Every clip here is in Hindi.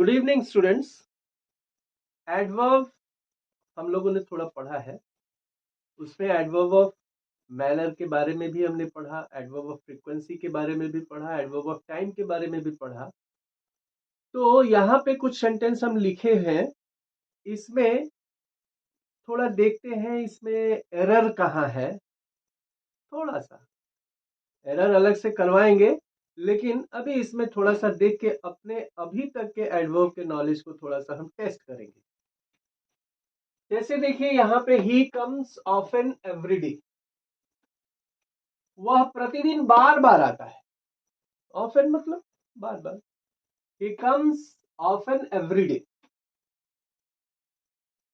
Good evening students. एडवर्ब हम लोगों ने थोड़ा पढ़ा है, उसमें एडवर्ब ऑफ मैनर के बारे में भी हमने पढ़ा, एडवर्ब ऑफ फ्रीक्वेंसी के बारे में भी पढ़ा, एडवर्ब ऑफ टाइम के बारे में भी पढ़ा। तो यहाँ पे कुछ सेंटेंस हम लिखे हैं, इसमें थोड़ा देखते हैं इसमें एरर कहाँ है। थोड़ा सा एरर अलग से करवाएंगे, लेकिन अभी इसमें थोड़ा सा देख के अपने अभी तक के एडवर्ब के नॉलेज को थोड़ा सा हम टेस्ट करेंगे। जैसे देखिए यहाँ पे he comes often every day, वह प्रतिदिन बार बार आता है। ऑफन मतलब बार बार। He comes often every day,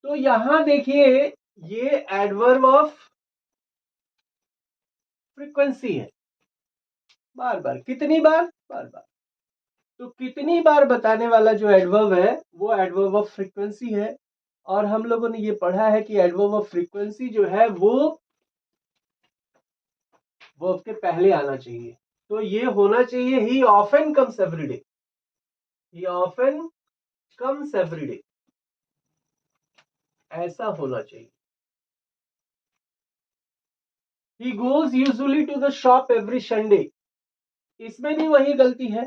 तो यहां देखिए ये एडवर्ब ऑफ फ्रीक्वेंसी है। बार बार, कितनी बार? बार बार। तो कितनी बार बताने वाला जो एडवर्ब है वो एडवर्ब ऑफ फ्रीक्वेंसी है। और हम लोगों ने ये पढ़ा है कि एडवर्ब ऑफ फ्रीक्वेंसी जो है वो वर्ब के पहले आना चाहिए। तो ये होना चाहिए ही ऑफन कम्स एवरी डे। ही ऑफन कम्स एवरी डे, ऐसा होना चाहिए। He goes usually to the shop every Sunday, इसमें भी वही गलती है।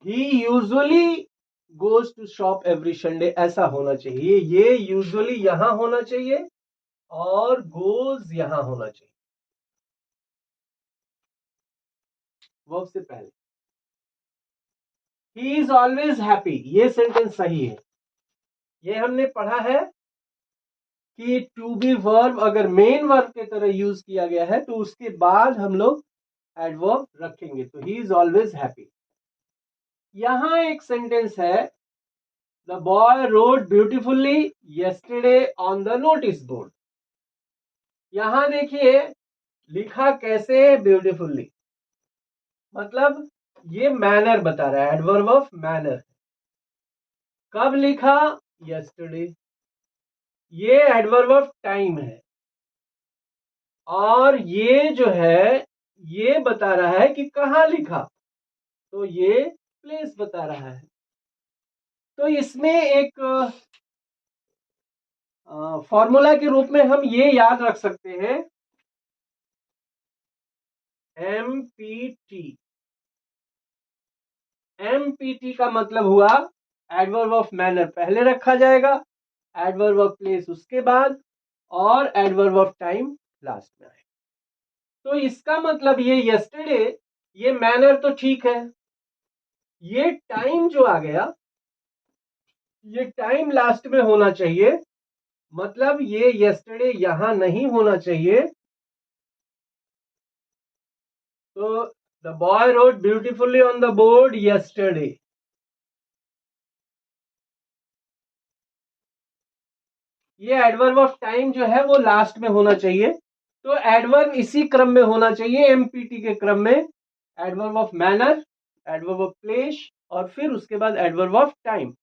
He usually goes to shop every Sunday, ऐसा होना चाहिए। ये usually यहां होना चाहिए और goes यहां होना चाहिए वर्ब से पहले। He is always happy, ये सेंटेंस सही है। ये हमने पढ़ा है कि टू बी वर्ब अगर मेन वर्ब की तरह यूज किया गया है तो उसके बाद हम लोग एडवर्ब रखेंगे। तो ही इज ऑलवेज हैप्पी। यहां एक सेंटेंस है, the boy rode beautifully yesterday on the notice board. यहां देखिए लिखा कैसे है? ब्यूटिफुल्ली, मतलब ये मैनर बता रहा है, एडवर्ब ऑफ मैनर। कब लिखा? yesterday। ये एडवर्ब ऑफ टाइम है और ये जो है ये बता रहा है कि कहां लिखा, तो ये प्लेस बता रहा है। तो इसमें एक फॉर्मूला के रूप में हम ये याद रख सकते हैं, एमपीटी। एमपीटी का मतलब हुआ एडवर्ब ऑफ मैनर पहले रखा जाएगा, एडवर्ब ऑफ प्लेस उसके बाद, और एडवर्ब ऑफ टाइम लास्ट में आएगा। तो इसका मतलब ये यस्टरडे, ये मैनर तो ठीक है, ये टाइम जो आ गया ये टाइम लास्ट में होना चाहिए, मतलब ये यस्टरडे यहां नहीं होना चाहिए। तो the boy road beautifully on the board yesterday, ये एडवर्ब ऑफ टाइम जो है वो लास्ट में होना चाहिए। तो एडवर्ब इसी क्रम में होना चाहिए, एमपीटी के क्रम में। Adverb of manner, adverb of place, और फिर उसके बाद एडवर्ब ऑफ टाइम।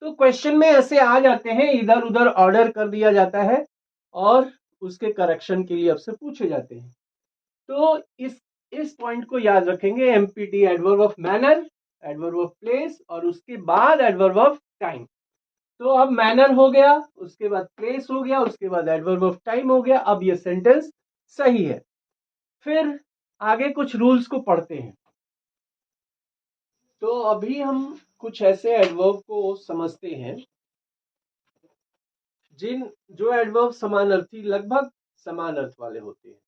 तो क्वेश्चन में ऐसे आ जाते हैं, इधर उधर ऑर्डर कर दिया जाता है और उसके करेक्शन के लिए आपसे पूछे जाते हैं। तो इस पॉइंट को याद रखेंगे, empty adverb of manner, adverb of place, और उसके बाद एडवर्ब ऑफ टाइम। तो अब मैनर हो गया, उसके बाद प्लेस हो गया, उसके बाद एडवर्ब ऑफ टाइम हो गया। अब ये सेंटेंस सही है। फिर आगे कुछ रूल्स को पढ़ते हैं। तो अभी हम कुछ ऐसे एडवर्ब को समझते हैं जो एडवर्ब समानार्थी, लगभग समान अर्थ वाले होते हैं।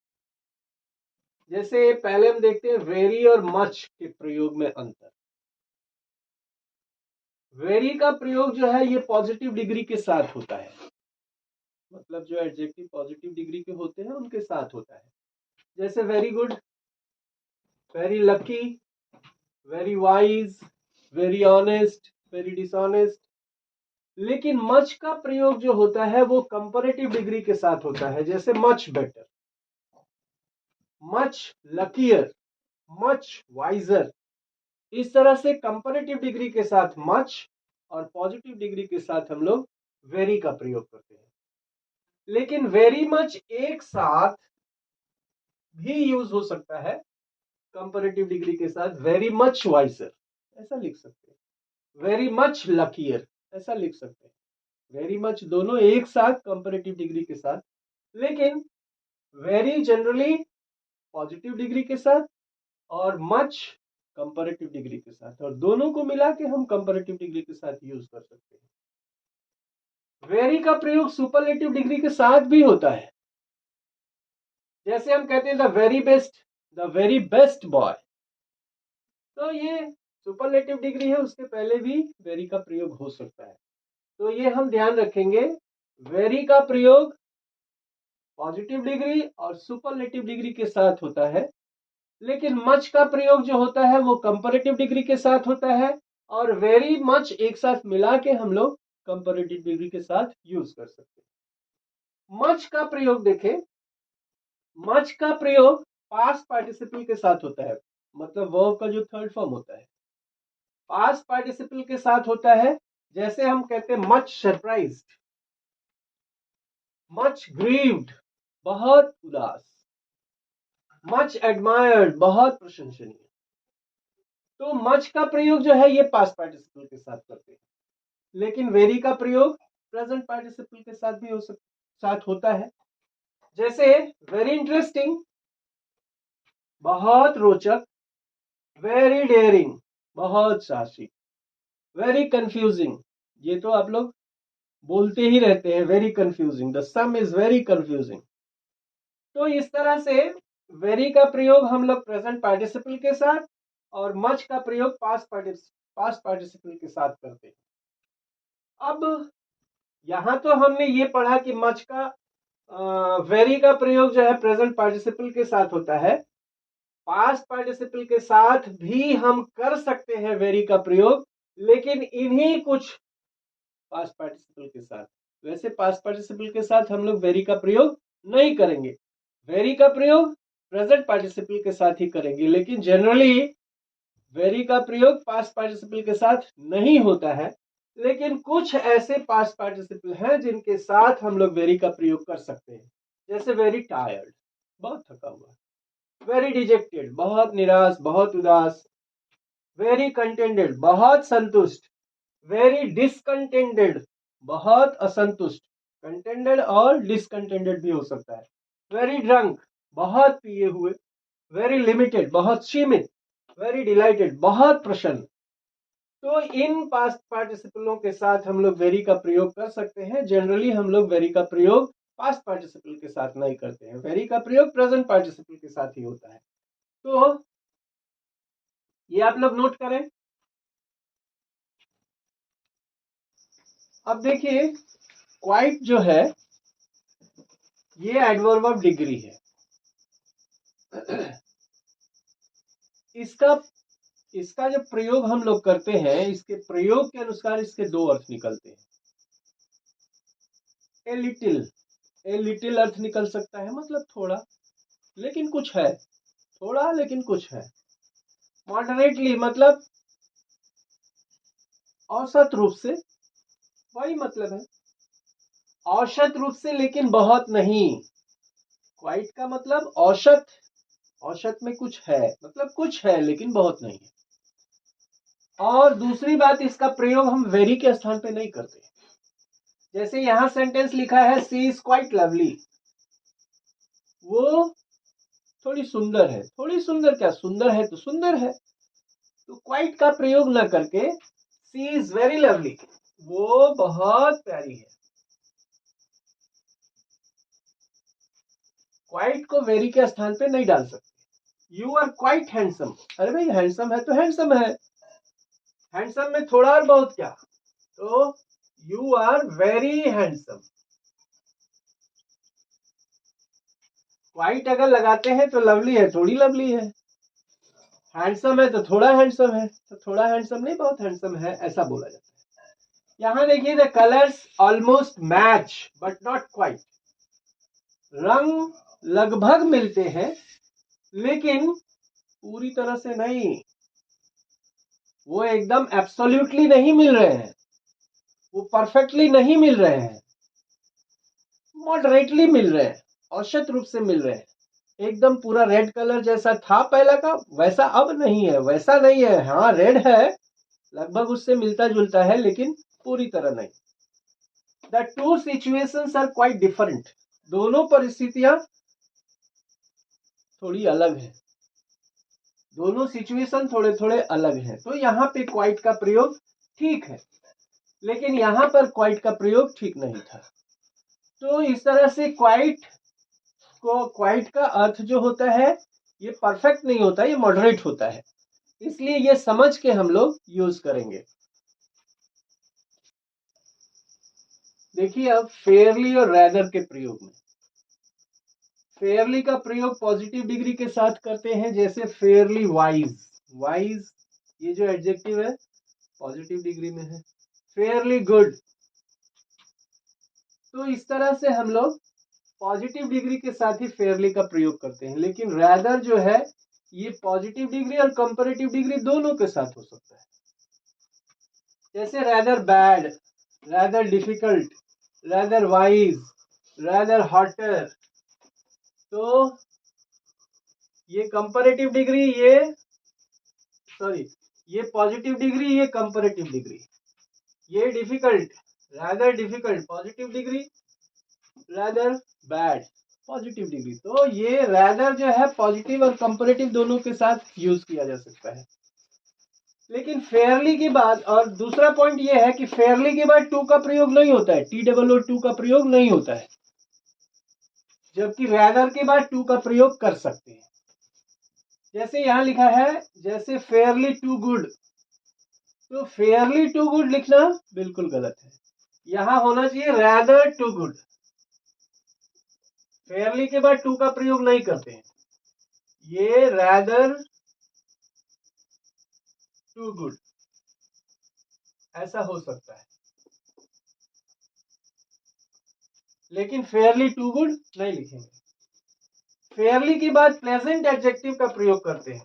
जैसे पहले हम देखते हैं वेरी और मच के प्रयोग में अंतर। वेरी का प्रयोग जो है ये पॉजिटिव डिग्री के साथ होता है, मतलब जो एडजेक्टिव पॉजिटिव डिग्री के होते हैं उनके साथ होता है। जैसे very good, very lucky, very wise, very honest, very dishonest. लेकिन मच का प्रयोग जो होता है वो कंपैरेटिव डिग्री के साथ होता है। जैसे much better, much luckier, much wiser. इस तरह से कंपैरेटिव डिग्री के साथ मच और पॉजिटिव डिग्री के साथ हम लोग वेरी का प्रयोग करते हैं। लेकिन वेरी मच एक साथ भी यूज हो सकता है कंपैरेटिव डिग्री के साथ, वेरी मच वाइजर, ऐसा लिख सकते हैं। वेरी मच लकीर, ऐसा लिख सकते हैं। वेरी मच दोनों एक साथ कंपैरेटिव डिग्री के साथ, लेकिन वेरी जनरली पॉजिटिव डिग्री के साथ और मच कंपैरेटिव डिग्री के साथ, और दोनों को मिला के हम कंपैरेटिव डिग्री के साथ यूज कर सकते हैं। वेरी का प्रयोग सुपरलेटिव डिग्री के साथ भी होता है। जैसे हम कहते हैं the very best, the very best boy, तो ये सुपरलेटिव डिग्री है, उसके पहले भी वेरी का प्रयोग हो सकता है। तो ये हम ध्यान रखेंगे, वेरी का प्रयोग पॉजिटिव डिग्री और सुपरलेटिव डिग्री के साथ होता है, लेकिन मच का प्रयोग जो होता है वो कंपैरेटिव डिग्री के साथ होता है, और वेरी मच एक साथ मिला के हम लोग कंपैरेटिव डिग्री के साथ यूज कर सकते हैं। मच का प्रयोग देखें, मच का प्रयोग पास्ट पार्टिसिपल के साथ होता है, मतलब वर्ब का जो थर्ड फॉर्म होता है पास्ट पार्टिसिपल के साथ होता है। जैसे हम कहते हैं मच सरप्राइज्ड, मच ग्रीव्ड, बहुत उदास, मच एडमायर्ड, बहुत प्रशंसनीय। तो मच का प्रयोग जो है ये पास्ट पार्टिसिपल के साथ करते हैं, लेकिन वेरी का प्रयोग प्रेजेंट पार्टिसिपल के साथ भी साथ होता है। जैसे वेरी इंटरेस्टिंग, बहुत रोचक, वेरी डेयरिंग, बहुत साहसिक, वेरी कंफ्यूजिंग, ये तो आप लोग बोलते ही रहते हैं, very confusing, the some is very confusing. तो इस तरह से वेरी का प्रयोग हम लोग प्रेजेंट पार्टिसिपल के साथ और मच का प्रयोग पास्ट पार्टिसिपल के साथ करते हैं। अब यहां तो हमने ये पढ़ा कि मच का वेरी का प्रयोग जो है प्रेजेंट पार्टिसिपल के साथ होता है, पास्ट पार्टिसिपल के साथ भी हम कर सकते हैं वेरी का प्रयोग, लेकिन इन्हीं कुछ पास्ट पार्टिसिपल के साथ। वैसे पास्ट पार्टिसिपल के साथ हम लोग वेरी का प्रयोग नहीं करेंगे, वेरी का प्रयोग प्रेजेंट पार्टिसिपल के साथ ही करेंगे, लेकिन जनरली वेरी का प्रयोग पास्ट पार्टिसिपल के साथ नहीं होता है। लेकिन कुछ ऐसे पास्ट पार्टिसिपल हैं जिनके साथ हम लोग वेरी का प्रयोग कर सकते हैं। जैसे वेरी टायर्ड, बहुत थका हुआ, वेरी डिजेक्टेड, बहुत निराश, बहुत उदास, वेरी कंटेंटेड, बहुत संतुष्ट, वेरी डिसकंटेंटेड, बहुत असंतुष्ट, कंटेंटेड और डिसकंटेंटेड भी हो सकता है, वेरी ड्रंक, बहुत पिए हुए, वेरी लिमिटेड, बहुत सीमित, वेरी डिलाइटेड, बहुत प्रसन्न। तो इन पास्ट पार्टिसिपलों के साथ हम लोग वेरी का प्रयोग कर सकते हैं। जनरली हम लोग वेरी का प्रयोग पास्ट पार्टिसिपल के साथ नहीं करते हैं, वेरी का प्रयोग प्रेजेंट पार्टिसिपल के साथ ही होता है। तो ये आप लोग नोट करें। अब देखिए, क्वाइट जो है ये एडवर्ब ऑफ डिग्री है। इसका जब प्रयोग हम लोग करते हैं, इसके प्रयोग के अनुसार इसके दो अर्थ निकलते हैं। ए लिटिल अर्थ निकल सकता है, मतलब थोड़ा, लेकिन कुछ है, थोड़ा लेकिन कुछ है। मॉडरेटली मतलब औसत रूप से, वही मतलब है, औसत रूप से लेकिन बहुत नहीं। क्वाइट का मतलब औसत, औसत में कुछ है, मतलब कुछ है लेकिन बहुत नहीं है। और दूसरी बात, इसका प्रयोग हम वेरी के स्थान पे नहीं करते। जैसे यहां सेंटेंस लिखा है सी इज क्वाइट लवली, वो थोड़ी सुंदर है, थोड़ी सुंदर क्या, सुंदर है तो सुंदर है। तो क्वाइट का प्रयोग ना करके सी इज वेरी लवली, वो बहुत प्यारी है। क्वाइट को वेरी के स्थान पे नहीं डाल सकते। यू आर क्वाइट हैंडसम, अरे भाई हैंडसम है तो हैंडसम है, हैंडसम में थोड़ा और बहुत क्या, तो you are very handsome. Quite अगर लगाते हैं तो लवली है, थोड़ी लवली है, हैंडसम है तो थोड़ा हैंडसम है, तो थोड़ा हैंडसम नहीं बहुत हैंडसम है, ऐसा बोला जाता है। यहां देखिए, the colours almost match but not quite, रंग लगभग मिलते हैं लेकिन पूरी तरह से नहीं, वो एकदम एब्सोल्युटली नहीं मिल रहे हैं, वो परफेक्टली नहीं मिल रहे हैं, मॉडरेटली मिल रहे हैं, औसत रूप से मिल रहे हैं। एकदम पूरा रेड कलर जैसा था पहला का वैसा अब नहीं है, वैसा नहीं है, हाँ रेड है लगभग उससे मिलता जुलता है लेकिन पूरी तरह नहीं। The two situations are quite different, दोनों परिस्थितियां थोड़ी अलग है, दोनों सिचुएशन थोड़े थोड़े अलग हैं। तो यहाँ पे क्वाइट का प्रयोग ठीक है, लेकिन यहाँ पर क्वाइट का प्रयोग ठीक नहीं था। तो इस तरह से क्वाइट का अर्थ जो होता है ये परफेक्ट नहीं होता, ये मॉडरेट होता है, इसलिए ये समझ के हम लोग यूज करेंगे। देखिए अब फेयरली और रैदर के प्रयोग में, फेयरली का प्रयोग पॉजिटिव डिग्री के साथ करते हैं, जैसे फेयरली वाइज, वाइज ये जो एडजेक्टिव है पॉजिटिव डिग्री में है। फेयरली गुड, तो इस तरह से हम लोग पॉजिटिव डिग्री के साथ ही फेयरली का प्रयोग करते हैं। लेकिन रैदर जो है ये पॉजिटिव डिग्री और कंपैरेटिव डिग्री दोनों के साथ हो सकता है, जैसे rather bad, rather difficult, rather wise, rather hotter. तो ये कंपैरेटिव डिग्री, ये पॉजिटिव डिग्री, ये कंपैरेटिव डिग्री, ये difficult, rather difficult positive degree, rather bad positive degree. तो ये रैदर जो है पॉजिटिव और कंपैरेटिव दोनों के साथ यूज किया जा सकता है। लेकिन फेयरली के बाद, और दूसरा पॉइंट ये है कि फेयरली के बाद टू का प्रयोग नहीं होता है, TOO का प्रयोग नहीं होता है, जबकि रैदर के बाद टू का प्रयोग कर सकते हैं। जैसे यहां लिखा है, जैसे फेयरली टू गुड, तो फेयरली टू गुड लिखना बिल्कुल गलत है, यहां होना चाहिए रैदर टू गुड। फेयरली के बाद टू का प्रयोग नहीं करते हैं, ये रैदर टू गुड ऐसा हो सकता है, लेकिन फेयरली टू गुड नहीं लिखेंगे। फेयरली के बाद प्लेजेंट एडजेक्टिव का प्रयोग करते हैं,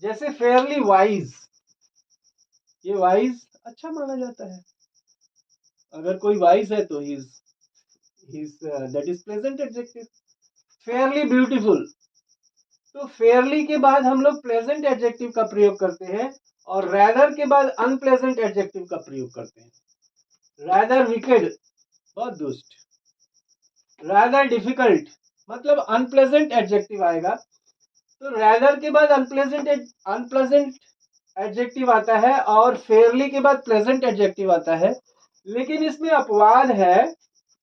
जैसे फेयरली वाइज, ये वाइज अच्छा माना जाता है, अगर कोई वाइज है तो that is pleasant adjective. Fairlie beautiful, तो फेयरली के बाद हम लोग प्लेजेंट एडजेक्टिव का प्रयोग करते हैं, और रैदर के बाद अनप्लेजेंट एडजेक्टिव का प्रयोग करते हैं। रैदर विकेड, बहुत दुष्ट, रैदर डिफिकल्ट मतलब अनप्लेजेंट एडजेक्टिव आएगा, तो रैदर के बाद अनप्लेजेंट एडजेक्टिव आता है और फेयरली के बाद प्लेजेंट एडजेक्टिव आता है। लेकिन इसमें अपवाद है,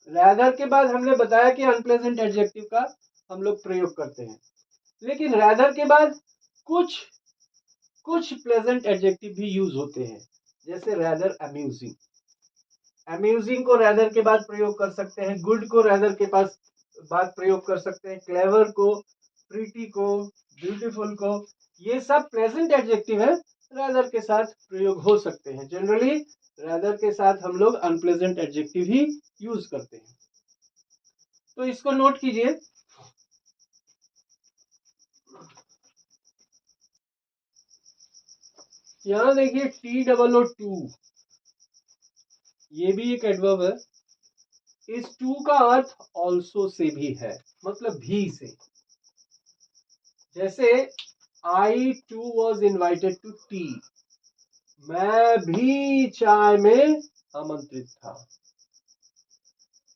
रैदर के बाद हमने बताया कि अनप्लेजेंट एडजेक्टिव का हम लोग प्रयोग करते हैं, लेकिन रैदर के बाद कुछ प्लेजेंट एडजेक्टिव भी यूज होते हैं, जैसे रैदर अम्यूजिंग, अम्यूजिंग को रैदर के बाद प्रयोग कर सकते हैं, गुड को रैदर के पास बाद प्रयोग कर सकते हैं, क्लेवर को, प्रीटी को, ब्यूटीफुल को, ये सब प्लेजेंट एडजेक्टिव है, रैदर के साथ प्रयोग हो सकते हैं। जनरली रैदर के साथ हम लोग अनप्लेजेंट एडजेक्टिव ही यूज करते हैं, तो इसको नोट कीजिए। यहां देखिए TOO, ये भी एक एडवर्ब है, इस टू का अर्थ ऑल्सो से भी है, मतलब भी से। जैसे I too was invited to tea, मैं भी चाय में आमंत्रित था।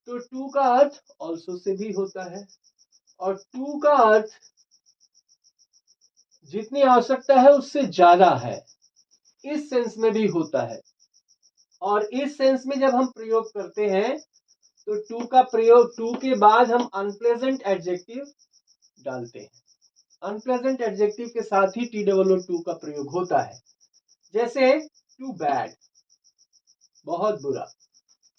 तो टू का अर्थ ऑल्सो से भी होता है, और टू का अर्थ जितनी आवश्यकता है उससे ज्यादा है, इस सेंस में भी होता है। और इस सेंस में जब हम प्रयोग करते हैं तो टू का प्रयोग, टू के बाद हम अनप्लेजेंट एडजेक्टिव डालते हैं, अनप्लेजेंट एडजेक्टिव के साथ ही TOO का प्रयोग होता है। जैसे टू बैड, बहुत बुरा,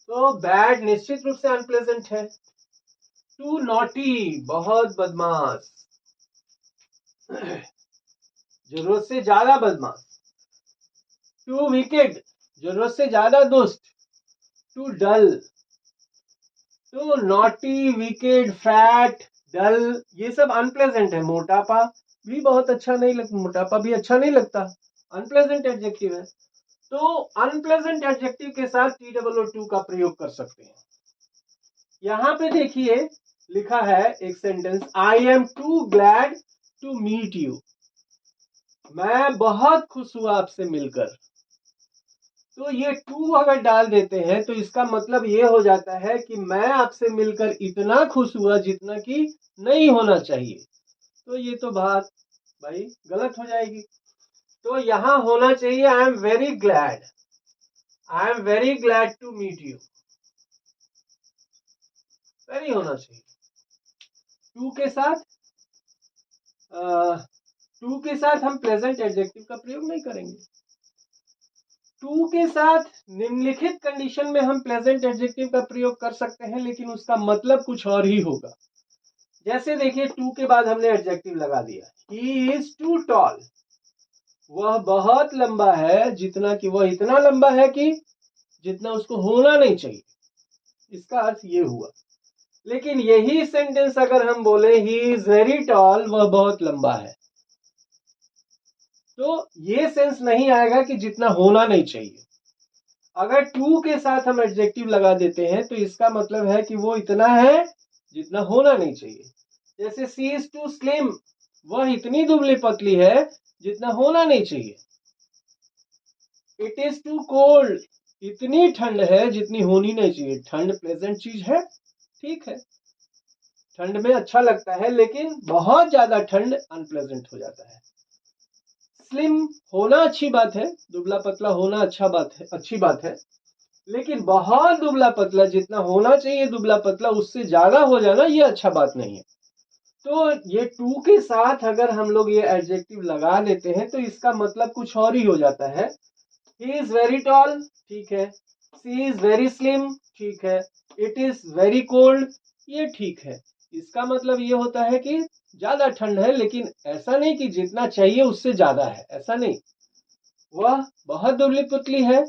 तो बैड निश्चित रूप से अनप्लेजेंट है। टू नॉटी, बहुत बदमाश, जरूरत से ज्यादा बदमाश। टू विकेड, जरूरत से ज्यादा दुष्ट। टू डल, तो नॉटी, विकेड, फैट, डल ये सब अनप्लेजेंट है। मोटापा भी बहुत अच्छा नहीं लगता, मोटापा भी अच्छा नहीं लगता, अनप्लेजेंट एडजेक्टिव है। तो अनप्लेजेंट एडजेक्टिव के साथ TOO का प्रयोग कर सकते हैं। यहां पे देखिए लिखा है एक sentence, I am too glad to meet you, मैं बहुत खुश हुआ आपसे मिलकर, तो ये टू अगर डाल देते हैं तो इसका मतलब ये हो जाता है कि मैं आपसे मिलकर इतना खुश हुआ जितना कि नहीं होना चाहिए। तो ये तो बात भाई गलत हो जाएगी। तो यहां होना चाहिए I am very glad, I am very glad to meet you, very होना चाहिए। टू के साथ टू के साथ हम प्रेजेंट एडजेक्टिव का प्रयोग नहीं करेंगे। टू के साथ निम्नलिखित कंडीशन में हम प्रेजेंट एडजेक्टिव का प्रयोग कर सकते हैं, लेकिन उसका मतलब कुछ और ही होगा। जैसे देखिए टू के बाद हमने एडजेक्टिव लगा दिया, ही इज टू टॉल, वह बहुत लंबा है, जितना कि वह इतना लंबा है कि जितना उसको होना नहीं चाहिए, इसका अर्थ ये हुआ। लेकिन यही सेंटेंस अगर हम बोले ही इज वेरी टॉल, वह बहुत लंबा है, तो ये सेंस नहीं आएगा कि जितना होना नहीं चाहिए। अगर टू के साथ हम एडजेक्टिव लगा देते हैं तो इसका मतलब है कि वो इतना है जितना होना नहीं चाहिए। जैसे सी इज टू स्लिम, वह इतनी दुबली पतली है जितना होना नहीं चाहिए। इट इज टू कोल्ड, इतनी ठंड है जितनी होनी नहीं चाहिए। ठंड प्लेजेंट चीज है, ठीक है, ठंड में अच्छा लगता है, लेकिन बहुत ज्यादा ठंड अनप्लेजेंट हो जाता है। स्लिम होना अच्छी बात है, दुबला पतला होना अच्छा बात है, अच्छी बात है, लेकिन बहुत दुबला पतला, जितना होना चाहिए दुबला पतला उससे ज्यादा हो जाना ये अच्छा बात नहीं है। तो ये टू के साथ अगर हम लोग ये एडजेक्टिव लगा देते हैं तो इसका मतलब कुछ और ही हो जाता है। ही इज वेरी टॉल, ठीक है, सी इज वेरी स्लिम, ठीक है, इट इज वेरी कोल्ड, ये ठीक है। इसका मतलब ये होता है कि ज्यादा ठंड है, लेकिन ऐसा नहीं कि जितना चाहिए उससे ज्यादा है, ऐसा नहीं। वह बहुत दुबली पतली है,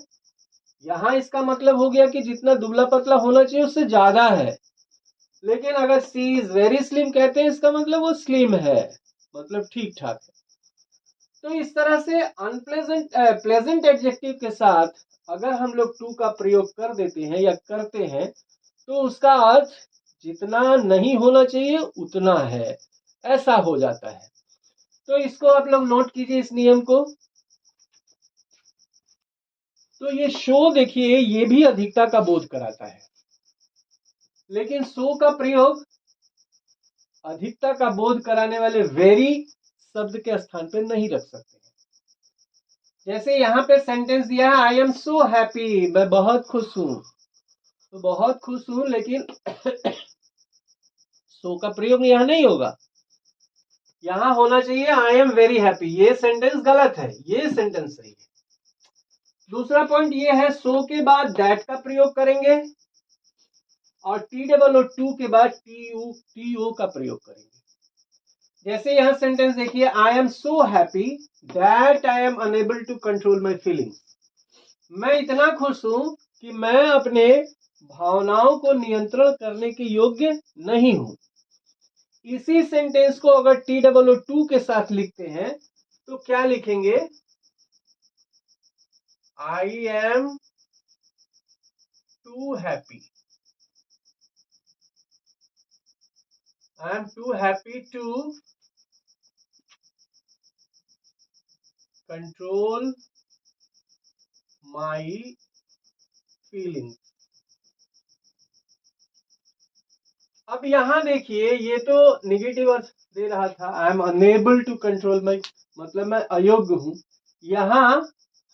यहां इसका मतलब हो गया कि जितना दुबला पतला होना चाहिए उससे ज्यादा है। लेकिन अगर सी इज वेरी स्लिम कहते हैं, इसका मतलब वो स्लिम है, मतलब ठीक ठाक है। तो इस तरह से अनप्लेजेंट प्लेजेंट एडजेक्टिव के साथ अगर हम लोग टू का प्रयोग कर देते हैं या करते हैं तो उसका अर्थ जितना नहीं होना चाहिए उतना है, ऐसा हो जाता है। तो इसको आप लोग नोट कीजिए इस नियम को। तो ये शो देखिए, ये भी अधिकता का बोध कराता है, लेकिन सो का प्रयोग अधिकता का बोध कराने वाले वेरी शब्द के स्थान पे नहीं रख सकते। जैसे यहाँ पे सेंटेंस दिया है आई एम सो हैप्पी, मैं बहुत खुश हूं, तो बहुत खुश हूं, लेकिन सो का प्रयोग यहाँ नहीं होगा। यहाँ होना चाहिए आई एम वेरी हैप्पी, ये सेंटेंस गलत है, ये सेंटेंस सही है। दूसरा पॉइंट ये है सो के बाद दैट का प्रयोग करेंगे और TOO के बाद TO का प्रयोग करेंगे। जैसे यहां सेंटेंस देखिए I am so happy that I am unable to control my feelings, मैं इतना खुश हूं कि मैं अपने भावनाओं को नियंत्रण करने के योग्य नहीं हूं। इसी सेंटेंस को अगर TOO के साथ लिखते हैं तो क्या लिखेंगे, I am too happy, I am too happy to control my feeling. अब यहां देखिए ये तो निगेटिव अर्थ दे रहा था, I am unable to control my, मतलब मैं अयोग्य हूं। यहां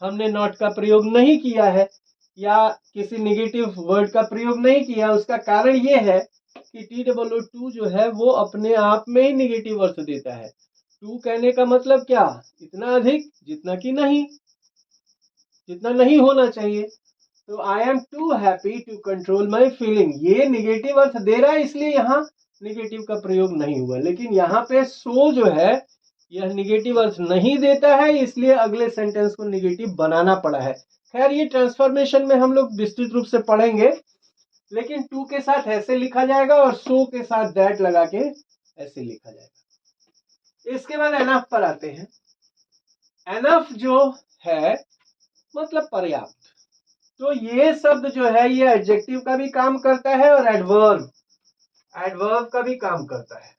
हमने नॉट का प्रयोग नहीं किया है या किसी निगेटिव वर्ड का प्रयोग नहीं किया। उसका कारण ये है कि TOO जो है वो अपने आप में ही निगेटिव अर्थ देता है। टू कहने का मतलब क्या, इतना अधिक जितना कि नहीं, जितना नहीं होना चाहिए। तो I am too happy to control my feeling, ये निगेटिव अर्थ दे रहा है, इसलिए यहाँ निगेटिव का प्रयोग नहीं हुआ। लेकिन यहाँ पे सो जो है यह निगेटिव अर्थ नहीं देता है, इसलिए अगले सेंटेंस को निगेटिव बनाना पड़ा है। खैर ये ट्रांसफॉर्मेशन में हम लोग विस्तृत रूप से पढ़ेंगे, लेकिन टू के साथ ऐसे लिखा जाएगा और सो के साथ दैट लगा के ऐसे लिखा जाएगा। इसके बाद एनफ पर आते हैं। एनफ जो है मतलब पर्याप्त। तो ये शब्द जो है ये एडजेक्टिव का भी काम करता है और एडवर्ब का भी काम करता है।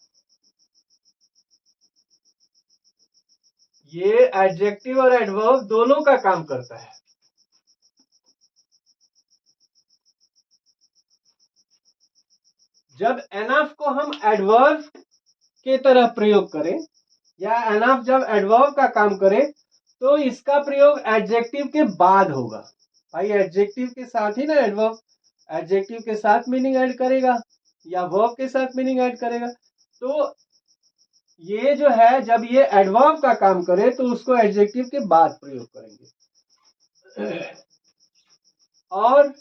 ये एडजेक्टिव और एडवर्ब दोनों का काम करता है। जब एनफ को हम एडवर्ब के तरह प्रयोग करें या एनफ जब एडवर्ब का काम करे तो इसका प्रयोग एडजेक्टिव के बाद होगा। भाई एडजेक्टिव के साथ ही ना एडवर्ब एडजेक्टिव के साथ मीनिंग ऐड करेगा या वर्ब के साथ मीनिंग ऐड करेगा। तो ये जो है जब ये एडवर्ब का काम करे तो उसको एडजेक्टिव के बाद प्रयोग करेंगे। और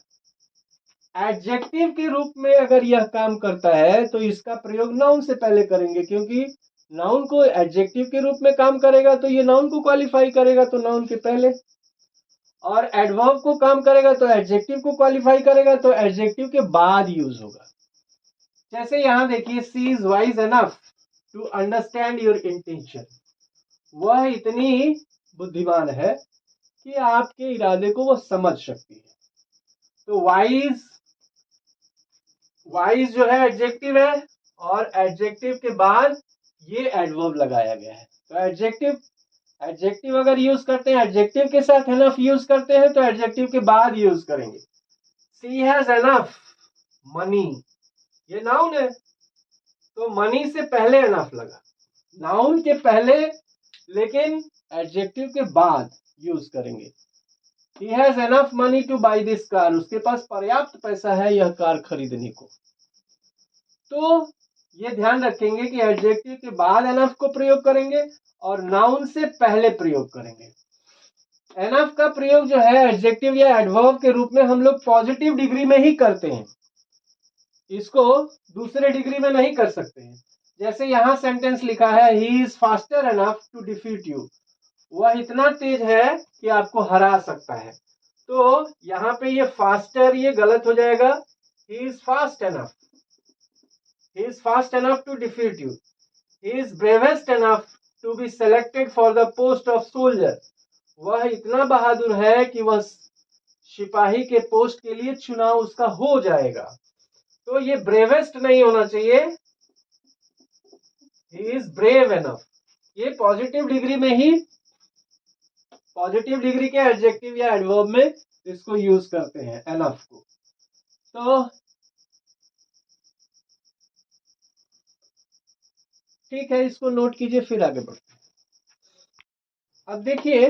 एडजेक्टिव के रूप में अगर यह काम करता है तो इसका प्रयोग नाउन से पहले करेंगे, क्योंकि नाउन को एडजेक्टिव के रूप में काम करेगा तो ये नाउन को क्वालिफाई करेगा तो नाउन के पहले, और एडवर्ब को काम करेगा तो एडजेक्टिव को क्वालिफाई करेगा तो एडजेक्टिव के बाद यूज होगा। जैसे यहां देखिए, she is wise enough to understand your intention. वह इतनी बुद्धिमान है कि आपके इरादे को वो समझ सकती है। तो वाइज, वाइज जो है एडजेक्टिव है और एडजेक्टिव के बाद ये एडवर्ब लगाया गया है। तो एडजेक्टिव अगर यूज करते हैं, एडजेक्टिव के साथ एनफ यूज करते हैं तो एडजेक्टिव के बाद यूज करेंगे। सी हैज एनफ मनी, ये नाउन है तो मनी से पहले एनफ लगा, नाउन के पहले लेकिन एडजेक्टिव के बाद यूज करेंगे। He has enough money to buy this car, उसके पास पर्याप्त पैसा है यह कार खरीदने को। तो ये ध्यान रखेंगे कि एडजेक्टिव के बाद एनफ को प्रयोग करेंगे और नाउन से पहले प्रयोग करेंगे। एनफ का प्रयोग जो है एडजेक्टिव या एडवर्ब के रूप में हम लोग पॉजिटिव डिग्री में ही करते हैं, इसको दूसरे डिग्री में नहीं कर सकते हैं। जैसे यहां सेंटेंस लिखा है, he is faster enough to defeat you, वह इतना तेज है कि आपको हरा सकता है। तो यहां पे ये फास्टर ये गलत हो जाएगा। He is fast enough, he is fast enough to defeat you. He is bravest enough to be selected for the post of soldier, वह इतना बहादुर है कि वह सिपाही के पोस्ट के लिए चुनाव उसका हो जाएगा। तो ये ब्रेवेस्ट नहीं होना चाहिए, ही इज ब्रेव एनफ। ये पॉजिटिव डिग्री में ही, पॉजिटिव डिग्री के एडजेक्टिव या एडवर्ब में इसको यूज करते हैं एनफ को। तो ठीक है, इसको नोट कीजिए, फिर आगे बढ़ते हैं। अब देखिए,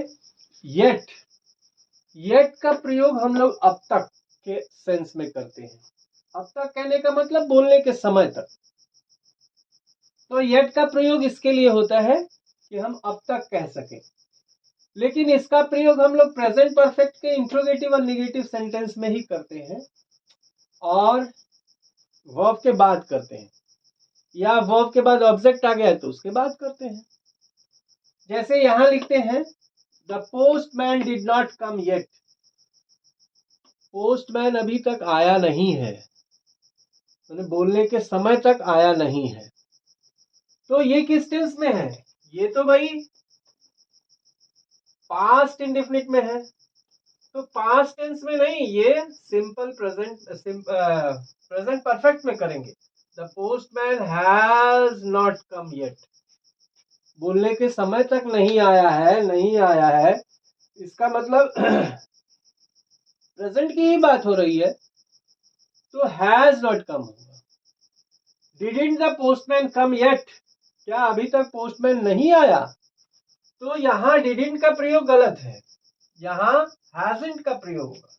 येट का प्रयोग हम लोग अब तक के सेंस में करते हैं। अब तक कहने का मतलब बोलने के समय तक। तो येट का प्रयोग इसके लिए होता है कि हम अब तक कह सकें, लेकिन इसका प्रयोग हम लोग प्रेजेंट परफेक्ट के इंट्रोगेटिव और नेगेटिव सेंटेंस में ही करते हैं और वर्ब के बाद करते हैं, या वर्ब के बाद ऑब्जेक्ट आ गया है तो उसके बाद करते हैं। जैसे यहां लिखते हैं, the postman did not come yet, postman अभी तक आया नहीं है, मतलब बोलने के समय तक आया नहीं है। तो ये किस टेंस में है? ये तो भाई पास्ट इंडेफिनिट में है, तो पास्ट टेंस में नहीं, ये सिंपल प्रेजेंट परफेक्ट में करेंगे। The postman has not come yet, बोलने के समय तक नहीं आया है, नहीं आया है, इसका मतलब प्रेजेंट की ही बात हो रही है, तो हैज नॉट कम होगा। Didn't the postman come yet, क्या अभी तक पोस्टमैन नहीं आया? तो यहां डिडंट का प्रयोग गलत है, यहां हैजंट का प्रयोग होगा।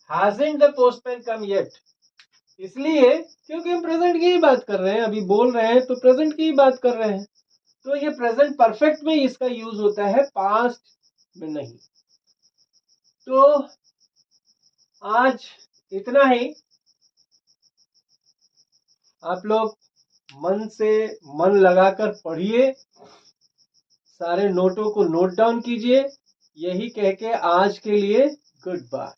Hasn't the postman come yet, इसलिए क्योंकि हम प्रेजेंट की ही बात कर रहे हैं, अभी बोल रहे हैं तो प्रेजेंट की ही बात कर रहे हैं, तो ये प्रेजेंट परफेक्ट में इसका यूज होता है, पास्ट में नहीं। तो आज इतना ही। आप लोग मन से मन लगाकर पढ़िए, सारे नोटों को नोट डाउन कीजिए। यही कह के आज के लिए गुड बाय।